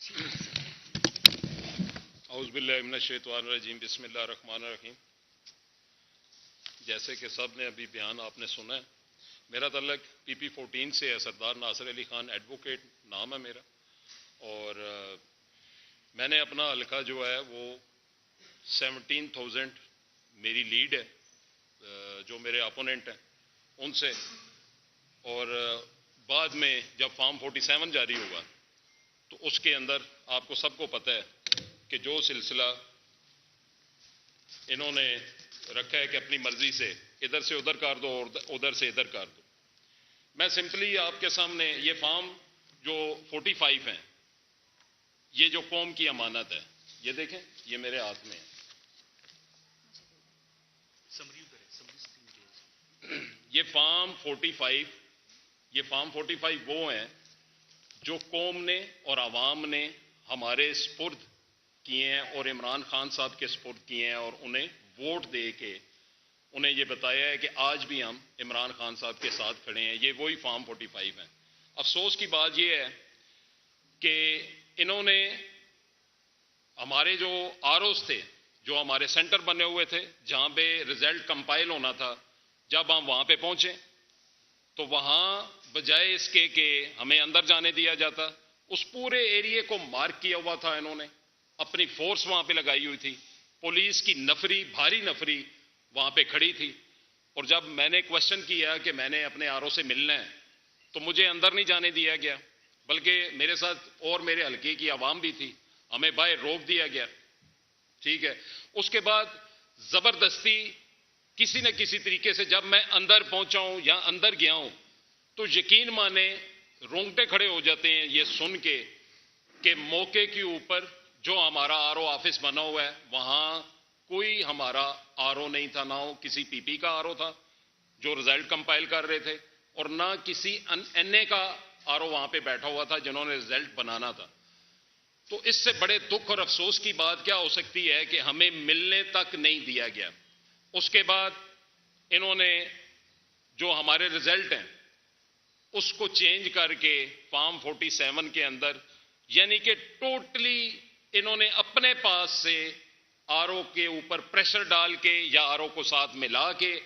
औज़ुबिल्लाहिमिनश्शैतानिर्रजीम बिस्मिल्लाहिर्रहमानिर्रहीम। जैसे कि सब ने अभी बयान आपने सुना है, मेरा तल्लक PP14 से है। सरदार नासिर अली खान एडवोकेट नाम है मेरा, और मैंने अपना हल्का जो है वो 17,000 मेरी लीड है जो मेरे अपोनेंट हैं उनसे, और बाद में जब फॉर्म 47 जारी होगा तो उसके अंदर आपको सबको पता है कि जो सिलसिला इन्होंने रखा है कि अपनी मर्जी से इधर से उधर कर दो और उधर से इधर कर दो। मैं सिंपली आपके सामने ये फॉर्म जो 45 हैं, ये जो कौम की अमानत है, ये देखें, ये मेरे हाथ में है। ये फॉर्म 45 वो हैं जो कौम ने और आवाम ने हमारे स्पुर्द किए हैं और इमरान खान साहब के स्पुर्द किए हैं, और उन्हें वोट दे के उन्हें ये बताया है कि आज भी हम इमरान खान साहब के साथ खड़े हैं। ये वही फॉर्म 45 हैं। अफसोस की बात ये है कि इन्होंने हमारे जो आरओस थे, जो हमारे सेंटर बने हुए थे जहाँ पे रिजल्ट कंपाइल होना था, जब हम वहाँ पे पहुँचे तो वहाँ बजाय इसके कि हमें अंदर जाने दिया जाता, उस पूरे एरिया को मार्क किया हुआ था। इन्होंने अपनी फोर्स वहाँ पे लगाई हुई थी, पुलिस की नफरी, भारी नफरी वहाँ पे खड़ी थी। और जब मैंने क्वेश्चन किया कि मैंने अपने आरओ से मिलना है तो मुझे अंदर नहीं जाने दिया गया, बल्कि मेरे साथ और मेरे हल्के की आवाम भी थी, हमें बाहर रोक दिया गया। ठीक है, उसके बाद जबरदस्ती किसी न किसी तरीके से जब मैं अंदर पहुंचा हूं या अंदर गया हूं तो यकीन माने रोंगटे खड़े हो जाते हैं ये सुन के कि मौके के ऊपर जो हमारा आरओ ऑफिस बना हुआ है वहां कोई हमारा आरओ नहीं था, ना वो किसी पीपी का आरओ था जो रिजल्ट कंपाइल कर रहे थे, और ना किसी एनए का आरओ वहां पे बैठा हुआ था जिन्होंने रिजल्ट बनाना था। तो इससे बड़े दुख और अफसोस की बात क्या हो सकती है कि हमें मिलने तक नहीं दिया गया। उसके बाद इन्होंने जो हमारे रिजल्ट हैं उसको चेंज करके फॉर्म 47 के अंदर, यानी कि टोटली इन्होंने अपने पास से आरओ के ऊपर प्रेशर डाल के या आरओ को साथ मिला के,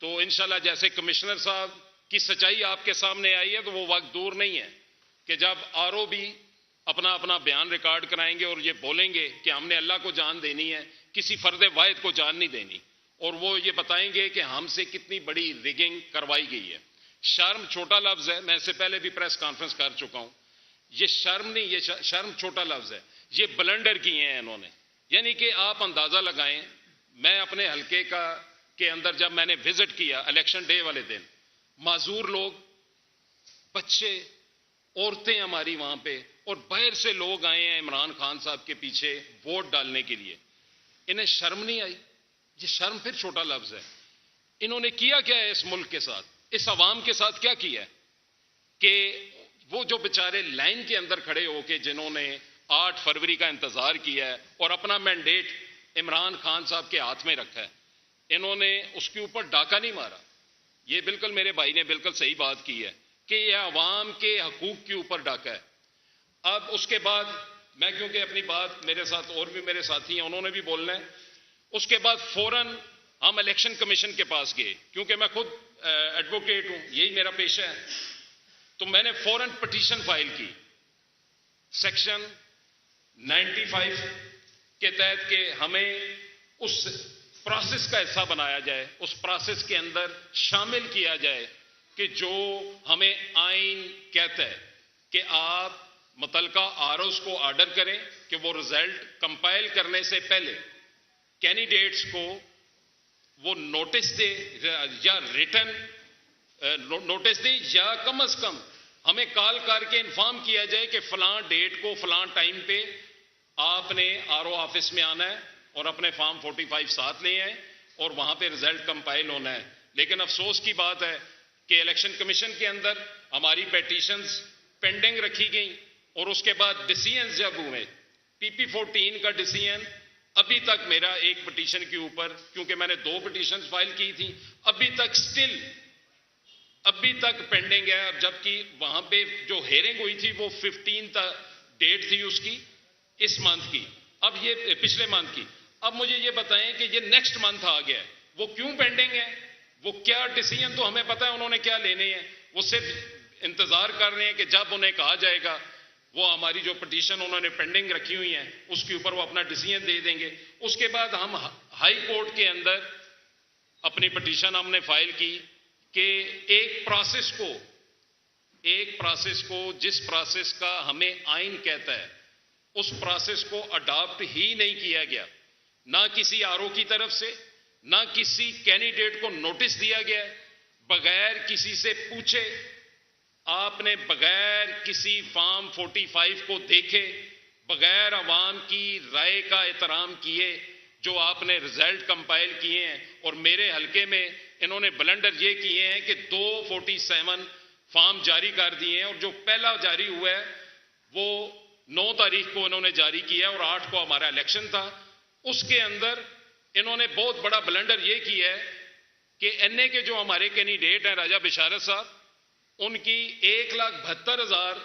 तो इंशाल्लाह जैसे कमिश्नर साहब की सच्चाई आपके सामने आई है तो वो वक्त दूर नहीं है कि जब आरओ भी अपना अपना बयान रिकॉर्ड कराएंगे और ये बोलेंगे कि हमने अल्लाह को जान देनी है, किसी फर्द वाहिद को जान नहीं देनी, और वो ये बताएंगे कि हमसे कितनी बड़ी रिगिंग करवाई गई है। शर्म छोटा लफ्ज है, मैं इससे पहले भी प्रेस कॉन्फ्रेंस कर चुका हूं। ये शर्म नहीं, ये शर्म छोटा लफ्ज है, ये ब्लंडर किए हैं इन्होंने। यानी कि आप अंदाजा लगाएं, मैं अपने हल्के के अंदर जब मैंने विजिट किया इलेक्शन डे वाले दिन, माजूर लोग, बच्चे, औरतें हमारी वहां पे, और बाहर से लोग आए हैं इमरान खान साहब के पीछे वोट डालने के लिए। इन्हें शर्म नहीं आई? ये शर्म फिर छोटा लफ्ज है। इन्होंने किया क्या है इस मुल्क के साथ, इस अवाम के साथ क्या किया है कि वो जो बेचारे लाइन के अंदर खड़े होके जिन्होंने 8 फरवरी का इंतजार किया है और अपना मैंडेट इमरान खान साहब के हाथ में रखा है, इन्होंने उसके ऊपर डाका नहीं मारा। ये बिल्कुल मेरे भाई ने बिल्कुल सही बात की है कि यह अवाम के हकूक के ऊपर डाका है। अब उसके बाद मैं, क्योंकि अपनी बात मेरे साथ और भी मेरे साथी हैं उन्होंने भी बोलना है, उसके बाद फौरन हम इलेक्शन कमीशन के पास गए, क्योंकि मैं खुद एडवोकेट हूं, यही मेरा पेशा है। तो मैंने फौरन पिटीशन फाइल की सेक्शन 95 के तहत कि हमें उस प्रोसेस का हिस्सा बनाया जाए, उस प्रोसेस के अंदर शामिल किया जाए कि जो हमें आइन कहता है कि आप मुतलका आरओस को ऑर्डर करें कि वो रिजल्ट कंपाइल करने से पहले कैंडिडेट्स को वो नोटिस दे या रिटर्न नोटिस दे, या कम से कम हमें कॉल करके इन्फॉर्म किया जाए कि फलां डेट को फलां टाइम पे आपने आरओ ऑफिस में आना है और अपने फॉर्म 45 साथ ले आए और वहां पे रिजल्ट कंपाइल होना है। लेकिन अफसोस की बात है कि इलेक्शन कमीशन के अंदर हमारी पेटिशंस पेंडिंग रखी गई, और उसके बाद डिसीजन जब हुए, PP14 का डिसीजन अभी तक मेरा एक पिटीशन के ऊपर, क्योंकि मैंने 2 पिटीशन फाइल की थी, अभी तक पेंडिंग है। जबकि वहां पे जो हेयरिंग हुई थी वो 15 डेट थी उसकी इस मंथ की, अब ये पिछले मंथ की। अब मुझे ये बताएं कि ये नेक्स्ट मंथ आ गया है, वो क्यों पेंडिंग है? वो क्या डिसीजन तो हमें पता है उन्होंने क्या लेने हैं, वो सिर्फ इंतजार कर रहे हैं कि जब उन्हें कहा जाएगा वो हमारी जो पिटीशन उन्होंने पेंडिंग रखी हुई है उसके ऊपर वो अपना डिसीजन दे देंगे। उसके बाद हम हाई कोर्ट के अंदर अपनी पिटीशन हमने फाइल की कि एक प्रोसेस को जिस प्रोसेस का हमें आइन कहता है उस प्रोसेस को अडॉप्ट ही नहीं किया गया, ना किसी आरओ की तरफ से, ना किसी कैंडिडेट को नोटिस दिया गया, बगैर किसी से पूछे, आपने बगैर किसी फॉर्म 45 को देखे, बगैर अवाम की राय का एहतराम किए जो आपने रिजल्ट कंपाइल किए हैं। और मेरे हलके में इन्होंने ब्लंडर ये किए हैं कि 247 फॉर्म जारी कर दिए हैं और जो पहला जारी हुआ है वो 9 तारीख को इन्होंने जारी किया है और 8 को हमारा इलेक्शन था। उसके अंदर इन्होंने बहुत बड़ा ब्लंडर ये किया है कि एनए के जो हमारे कैंडिडेट हैं राजा बिशारत साहब, उनकी 1,72,000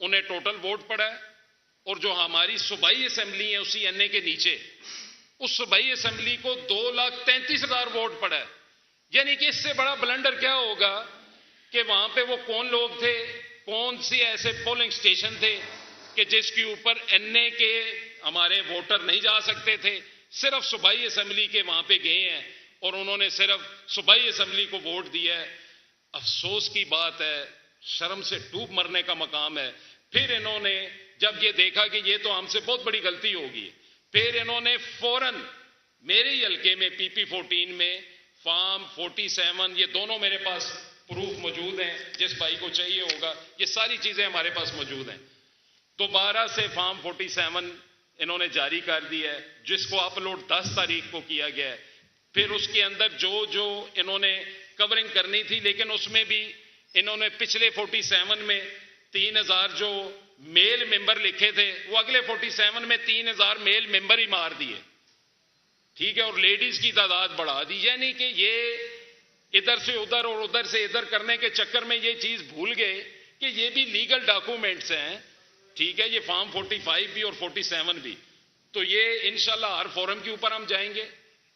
उन्हें टोटल वोट पड़ा है और जो हमारी सूबाई असेंबली है उसी एनए के नीचे उस सूबाई असेंबली को 2,33,000 वोट पड़ा है। यानी कि इससे बड़ा ब्लंडर क्या होगा कि वहां पे वो कौन लोग थे, कौन सी ऐसे पोलिंग स्टेशन थे कि जिसके ऊपर एनए के हमारे वोटर नहीं जा सकते थे, सिर्फ सूबाई असेंबली के वहां पे गए हैं और उन्होंने सिर्फ सूबाई असेंबली को वोट दिया है। अफसोस की बात है, शर्म से डूब मरने का मकाम है। फिर इन्होंने जब ये देखा कि ये तो हमसे बहुत बड़ी गलती होगी, फिर इन्होंने फौरन मेरे ही हल्के में पीपी 14 में फॉर्म 47, ये दोनों मेरे पास प्रूफ मौजूद हैं, जिस भाई को चाहिए होगा ये सारी चीजें हमारे पास मौजूद हैं। दोबारा से फॉर्म 47 इन्होंने जारी कर दिया है जिसको अपलोड 10 तारीख को किया गया है। फिर उसके अंदर जो जो इन्होंने कवरिंग करनी थी, लेकिन उसमें भी इन्होंने पिछले 47 में 3,000 जो मेल मेंबर लिखे थे वो अगले 47 में 3,000 मेल मेंबर ही मार दिए, ठीक है, और लेडीज की तादाद बढ़ा दी। यानी कि ये इधर से उधर और उधर से इधर करने के चक्कर में ये चीज भूल गए कि ये भी लीगल डॉक्यूमेंट्स हैं, ठीक है, ये फॉर्म 45 भी और 47 भी। तो ये इंशाल्लाह हर फोरम के ऊपर हम जाएंगे,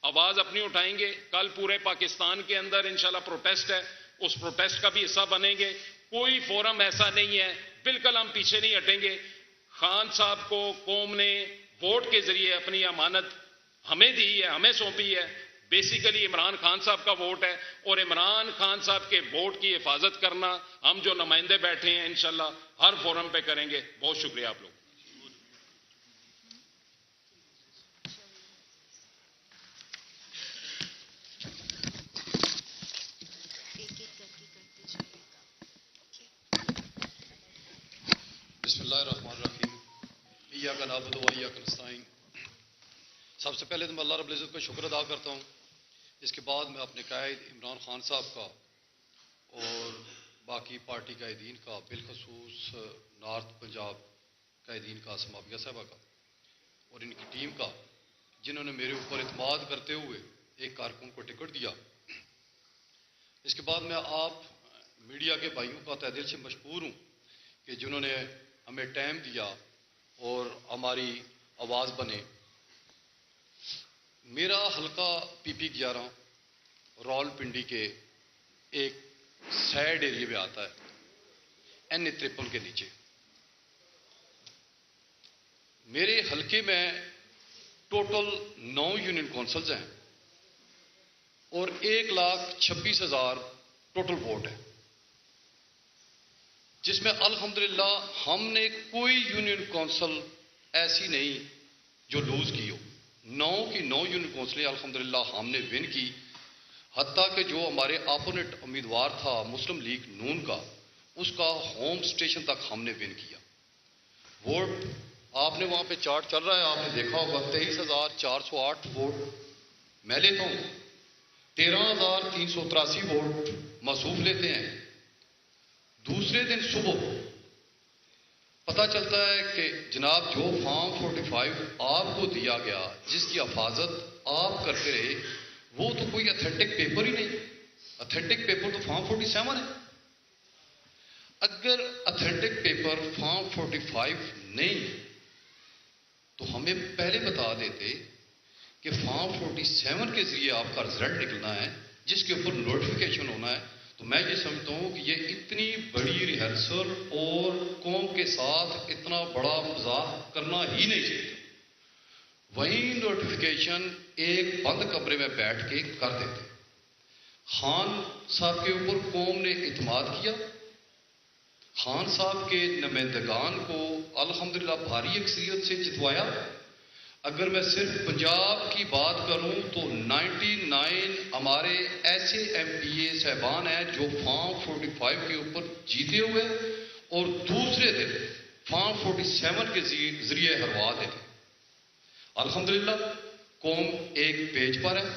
आवाज अपनी उठाएंगे। कल पूरे पाकिस्तान के अंदर इंशाल्लाह प्रोटेस्ट है, उस प्रोटेस्ट का भी हिस्सा बनेंगे। कोई फोरम ऐसा नहीं है, बिल्कुल हम पीछे नहीं हटेंगे। खान साहब को कौम ने वोट के जरिए अपनी अमानत हमें दी है, हमें सौंपी है। बेसिकली इमरान खान साहब का वोट है और इमरान खान साहब के वोट की हिफाजत करना हम जो नुमाइंदे बैठे हैं इंशाल्लाह हर फोरम पे करेंगे। बहुत शुक्रिया आप लोग। सबसे पहले तो मैं अल्लाह रब्बुल इज़्ज़त का शुक्र अदा करता हूँ। इसके बाद मैं अपने कायद इमरान खान साहब का और बाकी पार्टी कायदीन का, बिलखसूस नॉर्थ पंजाब कायदीन का, समाविया साहबा का और इनकी टीम का, जिन्होंने मेरे ऊपर इत्मीनान करते हुए एक कारकुन को टिकट दिया। इसके बाद मैं आप मीडिया के भाइयों का तहे दिल से मशकूर हूँ कि जिन्होंने हमें टाइम दिया और हमारी आवाज़ बने। मेरा हल्का PP 11 रावलपिंडी के एक सैड एरिया में आता है, NA 53 के नीचे। मेरे हल्के में टोटल 9 यूनियन काउंसिल्स हैं और 1,26,000 टोटल वोट है, जिसमें अल्हम्दुलिल्लाह हमने कोई यूनियन काउंसिल ऐसी नहीं जो लूज की हो। 9 की 9 यूनियन काउंसिलें अल्हम्दुलिल्लाह हमने विन की। हत्ता कि जो हमारे अपोनेंट उम्मीदवार था मुस्लिम लीग नून का, उसका होम स्टेशन तक हमने विन किया। वोट आपने वहाँ पे चार्ट चल रहा है, आपने देखा होगा 23,408 वोट मैं लेता हूँ, 13,383 वोट मसूफ लेते हैं। दूसरे दिन सुबह पता चलता है कि जनाब जो फॉर्म 45 आपको दिया गया, जिसकी हिफाजत आप करते रहे, वो तो कोई ऑथेंटिक पेपर ही नहीं। ऑथेंटिक पेपर तो फॉर्म 47 है। अगर ऑथेंटिक पेपर फॉर्म 45 नहीं तो हमें पहले बता देते कि फॉर्म 47 के जरिए आपका रिजल्ट निकलना है, जिसके ऊपर नोटिफिकेशन होना है। तो मैं ये समझता हूँ कि ये इतनी बड़ी रिहर्सल और कौम के साथ इतना बड़ा मजाक करना ही नहीं चाहिए। वहीं नोटिफिकेशन एक बंद कमरे में बैठ के कर देते। खान साहब के ऊपर कौम ने इत्मीनान किया, खान साहब के नुमाइंदगान को अल्हम्दुलिल्लाह भारी अक्सरियत से जितवाया। अगर मैं सिर्फ पंजाब की बात करूं तो 99 हमारे ऐसे MPA साहबान हैं जो फॉर्म 45 के ऊपर जीते हुए और दूसरे दिन फॉर्म 47 के जरिए हरवा देते। अल्हम्दुलिल्लाह कौम एक पेज पर है।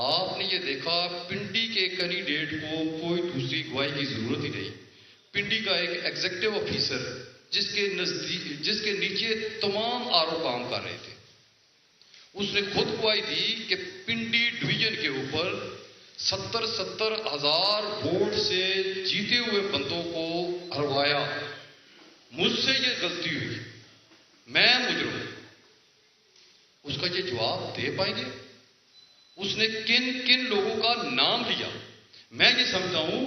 आपने ये देखा पिंडी के कैंडिडेट को कोई दूसरी गवाही की जरूरत ही नहीं। पिंडी का एक एग्जीक्यूटिव ऑफिसर जिसके नीचे तमाम आरओ काम कर रहे थे, उसने खुद गवाही दी कि पिंडी डिवीजन के ऊपर 70 हज़ार वोट से जीते हुए बंदों को हरवाया। मुझसे ये गलती हुई, मैं मुजरिम हूं। उसका ये जवाब दे पाएंगे? उसने किन किन लोगों का नाम लिया? मैं ये समझता हूं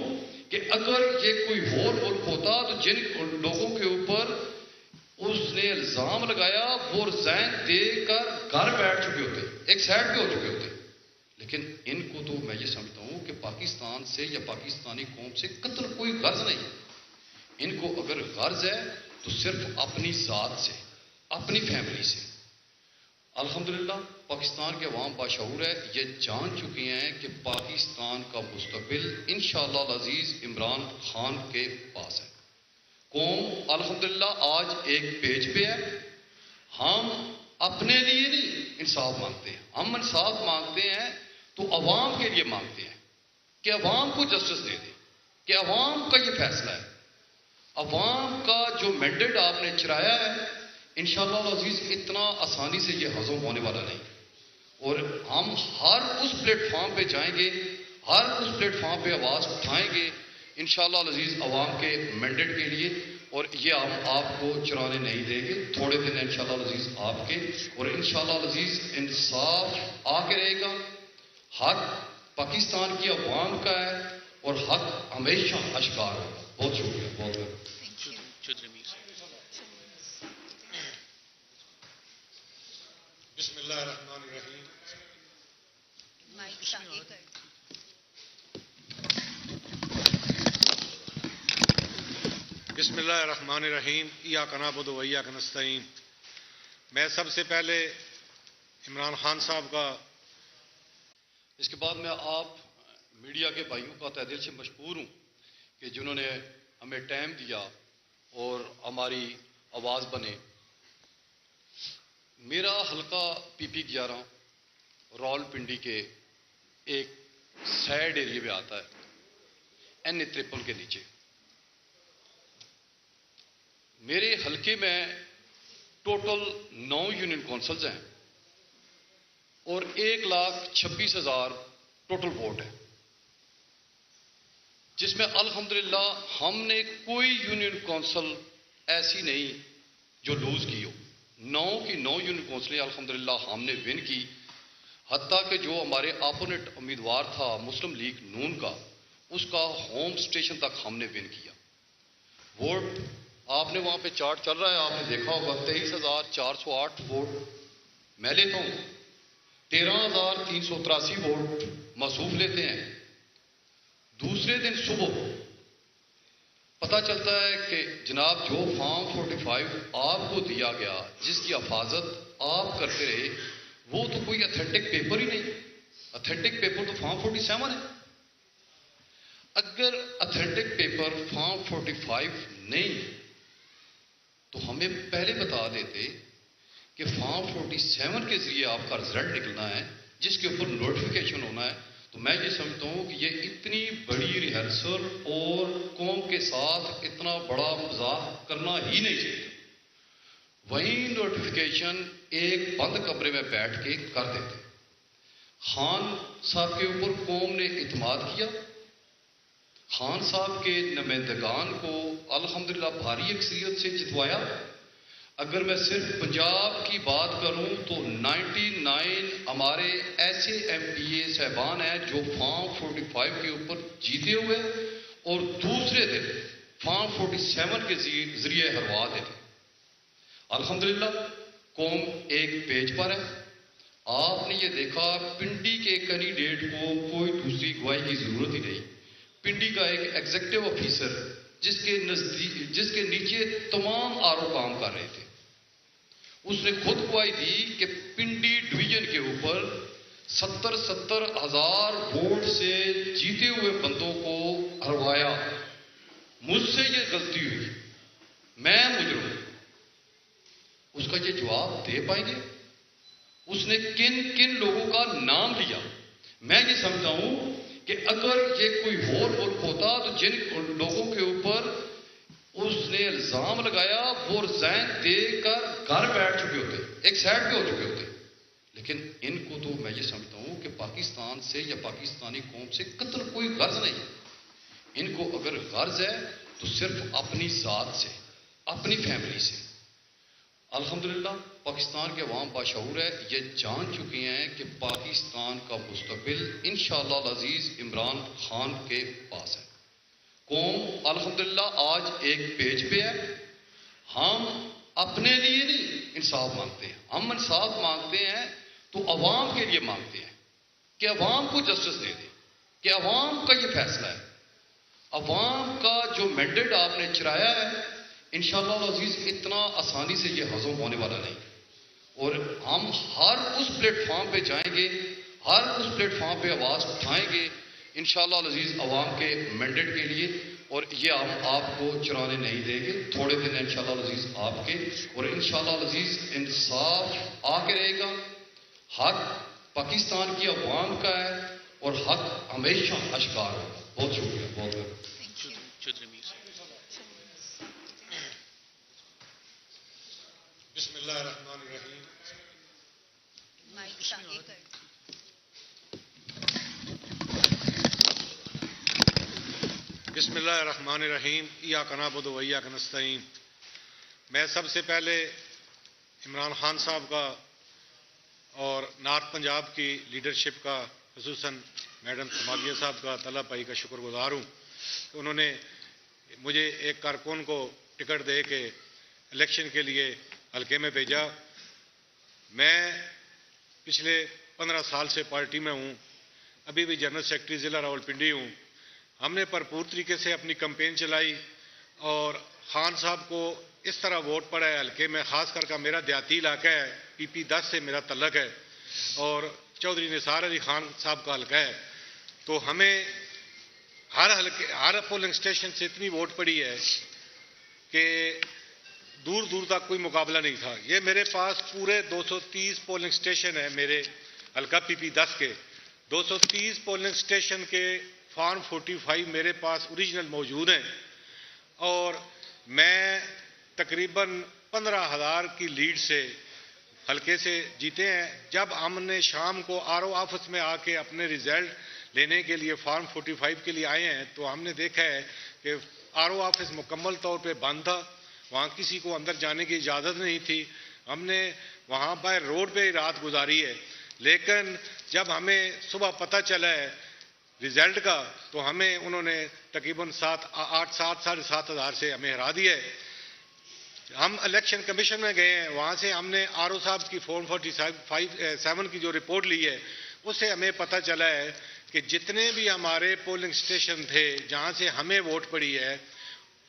कि अगर ये कोई और मुल्क होता तो जिन लोगों के ऊपर उसने इल्जाम लगाया वो रिजाइन देकर घर बैठ चुके होते, एक साइड पे हो चुके होते। लेकिन इनको तो मैं ये समझता हूं कि पाकिस्तान से या पाकिस्तानी कौम से कत्ल कोई गर्ज नहीं। इनको अगर गर्ज है तो सिर्फ अपनी जात से, अपनी फैमिली से। अल्हम्दुलिल्लाह पाकिस्तान के अवाम बाशऊर है, ये जान चुके हैं कि पाकिस्तान का मुस्तकबिल इंशाअल्लाह अजीज इमरान खान के पास है। कौम अल्हम्दुलिल्लाह आज एक पेज पे है। हम अपने लिए नहीं इंसाफ मांगते हैं, हम इंसाफ मांगते हैं तो अवाम के लिए मांगते हैं कि अवाम को जस्टिस दे दे, कि अवाम का ये फैसला है। अवाम का जो मैंडेट आपने चुराया है इंशाअल्लाह अजीज इतना आसानी से ये हजम होने वाला नहीं। और हम हर उस प्लेटफॉर्म पे जाएंगे, हर उस प्लेटफॉर्म पे आवाज़ उठाएंगे इंशाअल्लाह अजीज अवाम के मैंडेट के लिए। और ये हम आपको चुराने नहीं देंगे। थोड़े दिन इंशाअल्लाह अजीज आपके, और इंशाअल्लाह अजीज इंसाफ आके रहेगा। हक पाकिस्तान की अवाम का है और हक हमेशा अश्कार होगा। बहुत शुक्रिया, बहुत बहुत। बिस्मिल्लाहिर्रहमानिर्रहीम। बिस्मिल्लाहिर्रहमानिर्रहीम। इय्याका नअबुदु व इय्याका नस्तईन। मैं सबसे पहले इमरान खान साहब का, इसके बाद मैं आप मीडिया के भाइयों का तहे दिल से मशकूर हूँ कि जिन्होंने हमें टाइम दिया और हमारी आवाज़ बने। मेरा हल्का PP 11 रावलपिंडी के एक साइड एरिया में आता है, NA 53 के नीचे। मेरे हल्के में टोटल 9 यूनियन काउंसिल्स हैं और 1,26,000 टोटल वोट है, जिसमें अल्हम्दुलिल्लाह हमने कोई यूनियन काउंसिल ऐसी नहीं जो लूज की हो। 9 की 9 यूनियन काउंसिलें अल्हम्दुलिल्लाह हमने विन की। हत्ता कि जो हमारे अपोनेंट उम्मीदवार था मुस्लिम लीग नून का, उसका होम स्टेशन तक हमने विन किया। वोट आपने वहां पे चार्ट चल रहा है, आपने देखा होगा 23,408 वोट मैं लेता हूं, 13,383 वोट मसूफ लेते हैं। दूसरे दिन सुबह पता चलता है कि जनाब जो फॉर्म 45 आपको दिया गया, जिसकी हिफाजत आप करते रहे, वो तो कोई ऑथेंटिक पेपर ही नहीं। ऑथेंटिक पेपर तो फॉर्म 47 है। अगर ऑथेंटिक पेपर फॉर्म 45 नहीं तो हमें पहले बता देते कि फॉर्म 47 के जरिए आपका रिजल्ट निकलना है, जिसके ऊपर नोटिफिकेशन होना है। तो मैं ये समझता हूँ कि ये इतनी बड़ी रिहर्सल और कौम के साथ इतना बड़ा मजाक करना ही नहीं चाहिए। वहीं नोटिफिकेशन एक बंद कमरे में बैठ के कर देते। खान साहब के ऊपर कौम ने इत्मीनान किया, खान साहब के नुमाइंदगान को अल्हम्दुलिल्लाह भारी अक्सरियत से जितवाया। अगर मैं सिर्फ पंजाब की बात करूं तो 99 हमारे ऐसे MPA साहबान हैं जो फॉर्म 45 के ऊपर जीते हुए और दूसरे दिन फॉर्म 47 के जरिए हरवा देते। अल्हम्दुलिल्लाह कौम एक पेज पर है। आपने ये देखा पिंडी के कैंडिडेट को कोई दूसरी गवाही की जरूरत ही नहीं। पिंडी का एक एग्जीक्यूटिव ऑफिसर जिसके नीचे तमाम आरओ काम कर रहे थे, उसने खुद गवाही दी कि पिंडी डिवीजन के ऊपर 70 हज़ार वोट से जीते हुए बंदों को हरवाया। मुझसे ये गलती हुई, मैं मुजरिम हूं। उसका ये जवाब दे पाएंगे? उसने किन किन लोगों का नाम लिया? मैं ये समझता हूं कि अगर ये कोई और मुल्क होता तो जिन लोगों के ऊपर उसने इल्जाम लगाया वो रिजाइन देकर घर बैठ चुके होते, एक साइड पे हो चुके होते। लेकिन इनको तो मैं ये समझता हूं कि पाकिस्तान से या पाकिस्तानी कौम से कतल कोई गर्ज नहीं। इनको अगर गर्ज है तो सिर्फ अपनी जात से, अपनी फैमिली से। अल्हम्दुलिल्लाह पाकिस्तान के अवाम बाशऊर है, ये जान चुके हैं कि पाकिस्तान का मुस्तकबिल इंशाअल्लाह अजीज इमरान खान के पास है। कौम अल्हम्दुलिल्लाह आज एक पेज पे है। हम अपने लिए नहीं इंसाफ मांगते हैं, हम इंसाफ मांगते हैं तो अवाम के लिए मांगते हैं कि अवाम को जस्टिस दे दे, कि अवाम का ये फैसला है। अवाम का जो मैंडेट आपने चराया है इंशाअल्लाह अजीज इतना आसानी से ये हजम होने वाला नहीं। और हम हर उस प्लेटफॉर्म पे जाएंगे, हर उस प्लेटफॉर्म पे आवाज़ उठाएंगे इंशाअल्लाह अजीज अवाम के मैंडेट के लिए। और ये हम आपको चुराने नहीं देंगे। थोड़े दिन इंशाअल्लाह अजीज आपके, और इंशाअल्लाह अजीज इंसाफ आके रहेगा। हक पाकिस्तान की अवाम का है और हक हमेशा अश्कार होगा। बहुत शुक्रिया, बहुत बहुत। बिस्मिल्लाहिर्रहमानिर्रहीम। बिस्मिल्लाहिर्रहमानिर्रहीम। इय्याका नअबुदु व इय्याका नस्तईन। मैं सबसे पहले इमरान खान साहब का और नॉर्थ पंजाब की लीडरशिप का, खुसूसन मैडम समागिया साहब का, तलब भाई का शुक्रगुजार हूँ कि उन्होंने मुझे एक कारकुन को टिकट दे के इलेक्शन के लिए हल्के में भेजा। मैं पिछले 15 साल से पार्टी में हूँ, अभी भी जनरल सेक्रेटरी ज़िला रावलपिंडी हूँ। हमने भरपूर तरीके से अपनी कैंपेन चलाई और खान साहब को इस तरह वोट पड़ा है हल्के में, ख़ास करके मेरा देहाती इलाका है, PP 10 से मेरा तल्लक है और चौधरी निसार अली खान साहब का हल्का है। तो हमें हर पोलिंग स्टेशन से इतनी वोट पड़ी है कि दूर दूर तक कोई मुकाबला नहीं था। ये मेरे पास पूरे 230 पोलिंग स्टेशन है मेरे हल्का PP 10 के। 230 पोलिंग स्टेशन के फॉर्म 45 मेरे पास ओरिजिनल मौजूद हैं और मैं तकरीबन 15,000 की लीड से हल्के से जीते हैं। जब हमने शाम को RO ऑफिस में आके अपने रिजल्ट लेने के लिए फॉर्म 45 के लिए आए हैं तो हमने देखा है कि RO ऑफिस मुकम्मल तौर पे बंद था, वहाँ किसी को अंदर जाने की इजाज़त नहीं थी। हमने वहाँ पर रोड पे ही रात गुजारी है। लेकिन जब हमें सुबह पता चला है रिजल्ट का तो हमें उन्होंने तकरीबन 7,500 हज़ार से हमें हरा दिया है। हम इलेक्शन कमीशन में गए हैं, वहाँ से हमने RO साहब की फॉर्म 47 की जो रिपोर्ट ली है उससे हमें पता चला है कि जितने भी हमारे पोलिंग स्टेशन थे जहाँ से हमें वोट पड़ी है,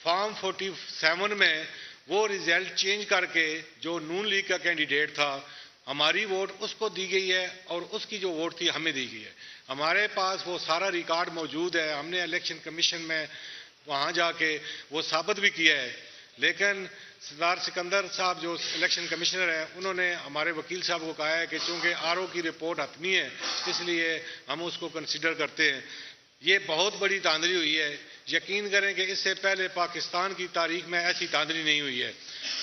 फॉर्म 47 में वो रिजल्ट चेंज करके जो नून लीग का कैंडिडेट था हमारी वोट उसको दी गई है और उसकी जो वोट थी हमें दी गई है। हमारे पास वो सारा रिकॉर्ड मौजूद है। हमने इलेक्शन कमीशन में वहाँ जाके वो साबित भी किया है। लेकिन सरदार सिकंदर साहब जो इलेक्शन कमिश्नर हैं उन्होंने हमारे वकील साहब को कहा है कि चूँकि RO की रिपोर्ट हतमी है इसलिए हम उसको कंसिडर करते हैं। ये बहुत बड़ी धांधली हुई है। यकीन करें कि इससे पहले पाकिस्तान की तारीख में ऐसी धांधली नहीं हुई है।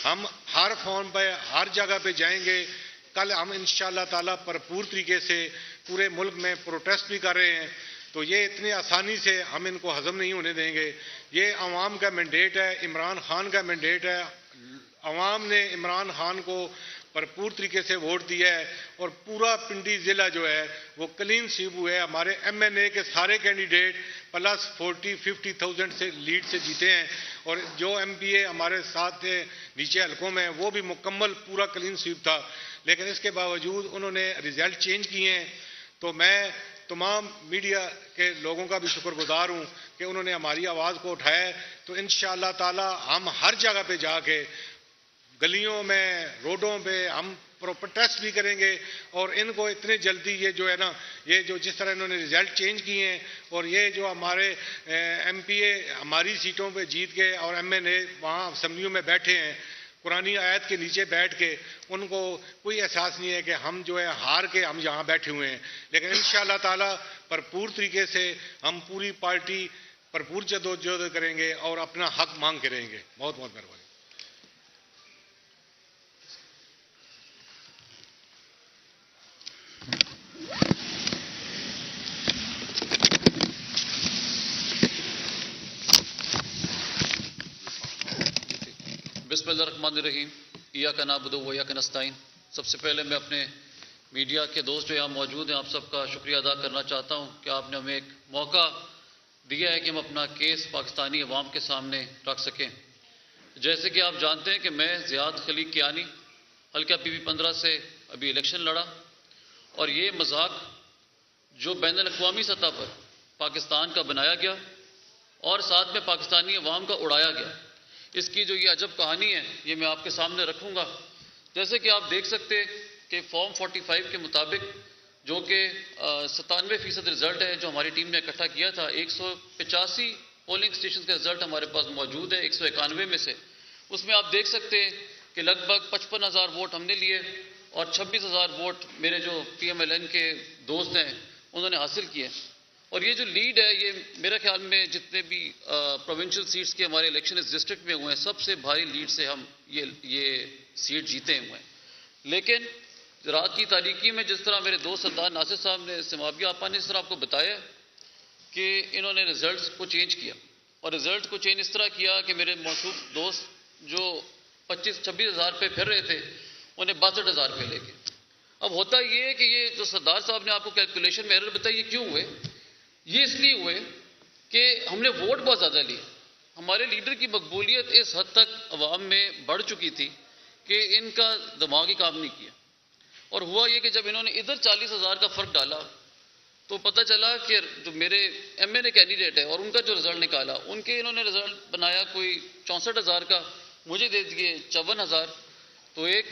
हम हर फॉर्म पर हर जगह पे जाएंगे। कल हम इंशाअल्लाह ताला भरपूर तरीके से पूरे मुल्क में प्रोटेस्ट भी कर रहे हैं। तो ये इतनी आसानी से हम इनको हजम नहीं होने देंगे। ये अवाम का मैंडेट है, इमरान खान का मैंडेट है। अवाम ने इमरान खान को भरपूर तरीके से वोट दिया है और पूरा पिंडी ज़िला जो है वो क्लीन स्वीप हुआ है। हमारे MNA के सारे कैंडिडेट प्लस 40-50,000 से लीड से जीते हैं और जो MPA हमारे साथ थे नीचे हलकों में वो भी मुकम्मल पूरा क्लीन स्वीप था, लेकिन इसके बावजूद उन्होंने रिजल्ट चेंज किए हैं। तो मैं तमाम मीडिया के लोगों का भी शुक्रगुजार हूँ कि उन्होंने हमारी आवाज़ को उठाया। तो इंशाअल्लाह ताला हम हर जगह पे जाके गलियों में, रोडों पे हम प्रोटेस्ट भी करेंगे और इनको इतने जल्दी ये जो है ना, ये जो जिस तरह इन्होंने रिजल्ट चेंज किए हैं और ये जो हमारे MPA हमारी सीटों पे जीत के और MNA वहाँ असम्बलियों में बैठे हैं कुरानी आयत के नीचे बैठ के, उनको कोई एहसास नहीं है कि हम जो है हार के हम यहाँ बैठे हुए हैं। लेकिन इंशाअल्लाह ताला भरपूर तरीके से हम पूरी पार्टी भरपूर जदोजहद करेंगे और अपना हक मांग करेंगे। बहुत बहुत मेहरबानी। बिस्मिल्लाहिर्रहमानिर्रहीम, इय्याका नअबुदु व इय्याका नस्तईन। सबसे पहले मैं अपने मीडिया के दोस्त जो यहाँ मौजूद हैं आप सबका शुक्रिया अदा करना चाहता हूँ कि आपने हमें एक मौका दिया है कि हम अपना केस पाकिस्तानी अवाम के सामने रख सकें। जैसे कि आप जानते हैं कि मैं ज़ियाद खलीक कियानी हल्का PB-15 से अभी इलेक्शन लड़ा और ये मजाक जो बैनुल-अक़वामी सतह पर पाकिस्तान का बनाया गया और साथ में पाकिस्तानी अवाम का उड़ाया गया, इसकी जो ये अजब कहानी है ये मैं आपके सामने रखूँगा। जैसे कि आप देख सकते कि फॉर्म 45 के मुताबिक जो कि 97% रिजल्ट है जो हमारी टीम ने इकट्ठा किया था, 185 पोलिंग स्टेशन का रिजल्ट हमारे पास मौजूद है 191 में से। उसमें आप देख सकते हैं कि लगभग 55,000 वोट हमने लिए और 26,000 वोट मेरे जो PMLN के दोस्त हैं उन्होंने हासिल किए। और ये जो लीड है ये मेरे ख्याल में जितने भी प्रोविंशियल सीट्स के हमारे इलेक्शन इस डिस्ट्रिक्ट में हुए हैं सबसे भारी लीड से हम ये सीट जीते हुए हैं। लेकिन रात की तारीकी में जिस तरह मेरे दोस्त सरदार नासिर साहब ने, सिमाविया आपा ने इस तरह आपको बताया कि इन्होंने रिजल्ट्स को चेंज किया और रिजल्ट को चेंज इस तरह किया कि मेरे मौसूफ दोस्त जो 25-26 हज़ार पे फिर रहे थे उन्हें 62 हज़ार पे लेके। अब होता ये है कि ये जो सरदार साहब ने आपको कैलकुलेशन में एरर बताई, ये क्यों हुए? ये इसलिए हुए कि हमने वोट बहुत ज़्यादा लिए। हमारे लीडर की मकबूलियत इस हद तक अवाम में बढ़ चुकी थी कि इनका दिमाग ही काम नहीं किया। और हुआ ये कि जब इन्होंने इधर 40,000 का फ़र्क डाला तो पता चला कि जो मेरे MNA कैंडिडेट है और उनका जो रिज़ल्ट निकाला, उनके इन्होंने रिज़ल्ट बनाया कोई 64,000 का, मुझे दे दिए 54,000। तो एक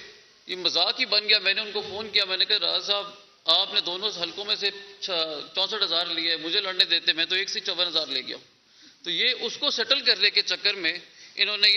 ये मजाक ही बन गया। मैंने उनको फ़ोन किया, मैंने कहा राज साहब आपने दोनों हलकों में से 64,000 लिए, मुझे लड़ने देते, मैं तो एक से 54,000 ले गया। तो ये उसको सेटल करने के चक्कर में इन्होंने